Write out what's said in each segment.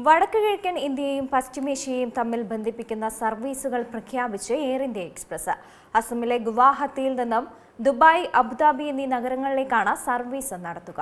വടക്ക് കിഴക്കൻ ഇന്ത്യയും പശ്ചിമേഷ്യയും തമ്മിൽ ബന്ധിപ്പിക്കുന്ന സർവീസുകൾ പ്രഖ്യാപിച്ച് എയർ ഇന്ത്യ എക്സ്പ്രസ്. അസമിലെ ഗുവാഹത്തിയിൽ നിന്നും ദുബായ്, അബുദാബി എന്നീ നഗരങ്ങളിലേക്കാണ് സർവീസ് നടത്തുക.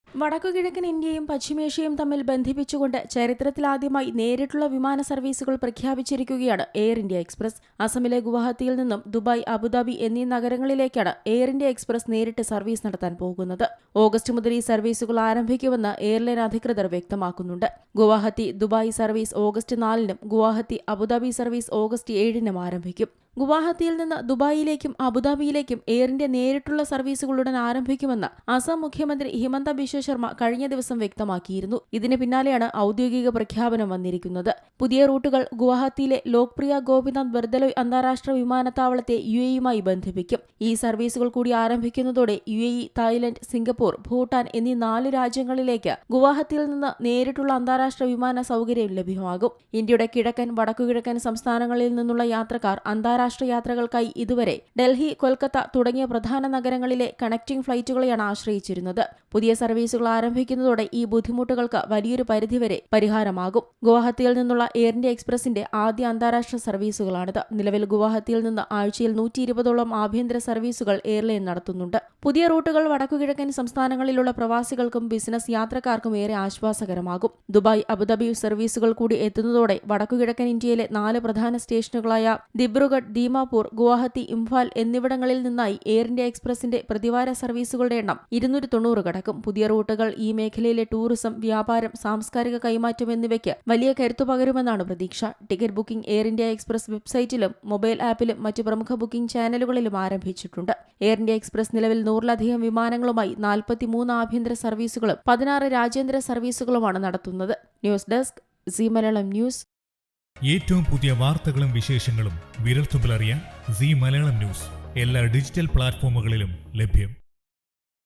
വടക്കുകിഴക്കൻ ഇന്ത്യയും പശ്ചിമേഷ്യയും തമ്മിൽ ബന്ധിപ്പിച്ചുകൊണ്ട് ചരിത്രത്തിലാദ്യമായി നേരിട്ടുള്ള വിമാന സർവീസുകൾ പ്രഖ്യാപിച്ചിരിക്കുകയാണ് എയർ ഇന്ത്യ എക്സ്പ്രസ്. അസമിലെ ഗുവാഹത്തിയിൽ നിന്നും ദുബായ്, അബുദാബി എന്നീ നഗരങ്ങളിലേക്കാണ് എയർ ഇന്ത്യ എക്സ്പ്രസ് നേരിട്ട് സർവീസ് നടത്താൻ പോകുന്നത്. ഓഗസ്റ്റ് മുതൽ ഈ സർവീസുകൾ ആരംഭിക്കുമെന്ന് എയർലൈൻ അധികൃതർ വ്യക്തമാക്കുന്നുണ്ട്. ഗുവാഹത്തി ദുബായ് സർവീസ് ഓഗസ്റ്റ് 4-നും ഗുവാഹത്തി അബുദാബി സർവീസ് ഓഗസ്റ്റ് 7-നും ആരംഭിക്കും. ഗുവാഹത്തിയിൽ നിന്ന് ദുബായിലേക്കും അബുദാബിയിലേക്കും എയർ ഇന്ത്യ നേരിട്ടുള്ള സർവീസുകളുടൻ ആരംഭിക്കുമെന്ന് അസം മുഖ്യമന്ത്രി ഹിമന്ത ബിശ്വ ശർമ്മ കഴിഞ്ഞ ദിവസം വ്യക്തമാക്കിയിരുന്നു. ഇതിന് പിന്നാലെയാണ് ഔദ്യോഗിക പ്രഖ്യാപനം വന്നിരിക്കുന്നത്. പുതിയ റൂട്ടുകൾ ഗുവാഹത്തിയിലെ ലോക്പ്രിയ ഗോപിനാഥ് ബർദലോയ് അന്താരാഷ്ട്ര വിമാനത്താവളത്തെ UAE-യുമായി ബന്ധിപ്പിക്കും. ഈ സർവീസുകൾ കൂടി ആരംഭിക്കുന്നതോടെ UAE, തായ്ലൻഡ്, സിംഗപ്പൂർ, ഭൂട്ടാൻ എന്നീ 4 രാജ്യങ്ങളിലേക്ക് ഗുവാഹത്തിയിൽ നിന്ന് നേരിട്ടുള്ള അന്താരാഷ്ട്ര വിമാന സൗകര്യം ലഭ്യമാകും. ഇന്ത്യയുടെ കിഴക്കൻ, വടക്കുകിഴക്കൻ സംസ്ഥാനങ്ങളിൽ നിന്നുള്ള യാത്രക്കാർ അന്താരാഷ്ട്ര യാത്രകൾക്കായി ഇതുവരെ ഡൽഹി, കൊൽക്കത്ത തുടങ്ങിയ പ്രധാന നഗരങ്ങളിലെ കണക്റ്റിംഗ് ഫ്ലൈറ്റുകളെയാണ് ആശ്രയിച്ചിരുന്നത്. പുതിയ സർവീസുകൾ ആരംഭിക്കുന്നതോടെ ഈ ബുദ്ധിമുട്ടുകൾക്ക് വലിയൊരു പരിധിവരെ പരിഹാരമാകും. ഗുവാഹത്തിയിൽ നിന്നുള്ള എയർ ഇന്ത്യ എക്സ്പ്രസിന്റെ ആദ്യ അന്താരാഷ്ട്ര സർവീസുകളാണിത്. നിലവിൽ ഗുവാഹത്തിയിൽ നിന്ന് ആഴ്ചയിൽ 120ഓളം ആഭ്യന്തര സർവീസുകൾ എയർലൈൻ നടത്തുന്നുണ്ട്. പുതിയ റൂട്ടുകൾ വടക്കുകിഴക്കൻ സംസ്ഥാനങ്ങളിലുള്ള പ്രവാസികൾക്കും ബിസിനസ് യാത്രക്കാർക്കും ഏറെ ആശ്വാസകരമാകും. ദുബായ്, അബുദാബി സർവീസുകൾ കൂടി എത്തുന്നതോടെ വടക്കുകിഴക്കൻ ഇന്ത്യയിലെ 4 പ്രധാന സ്റ്റേഷനുകളായ ദിബ്രുഗഡ്, ദീമാപൂർ, ഗുവാഹത്തി, ഇംഫാൽ എന്നിവിടങ്ങളിൽ നിന്നായി എയർ ഇന്ത്യ എക്സ്പ്രസിന്റെ പ്രതിവാര സർവീസുകളുടെ എണ്ണം 290 കടക്കും. പുതിയ റൂട്ടുകൾ ഈ മേഖലയിലെ ടൂറിസം, വ്യാപാരം, സാംസ്കാരിക കൈമാറ്റം എന്നിവയ്ക്ക് വലിയ കരുത്തു പകരുമെന്നാണ് പ്രതീക്ഷ. Ticket booking air India express വെബ്സൈറ്റിലും മൊബൈൽ ആപ്പിലും മറ്റ് പ്രമുഖ ബുക്കിംഗ് ചാനലുകളിലും ആരംഭിച്ചിട്ടുണ്ട്. എയർ ഇന്ത്യ എക്സ്പ്രസ് നിലവിൽ 100-ലധികം വിമാനങ്ങളുമായി 43 ആഭ്യന്തര സർവീസുകളും 16 രാജ്യാന്തര സർവീസുകളുമാണ് നടത്തുന്നത്. News desk Zee Malayalam news. ഏറ്റവും പുതിയ വാർത്തകളും വിശേഷങ്ങളും വിരൽത്തുമ്പിലറിയാൻ സീ മലയാളം ന്യൂസ് എല്ലാ ഡിജിറ്റൽ പ്ലാറ്റ്ഫോമുകളിലും ലഭ്യം.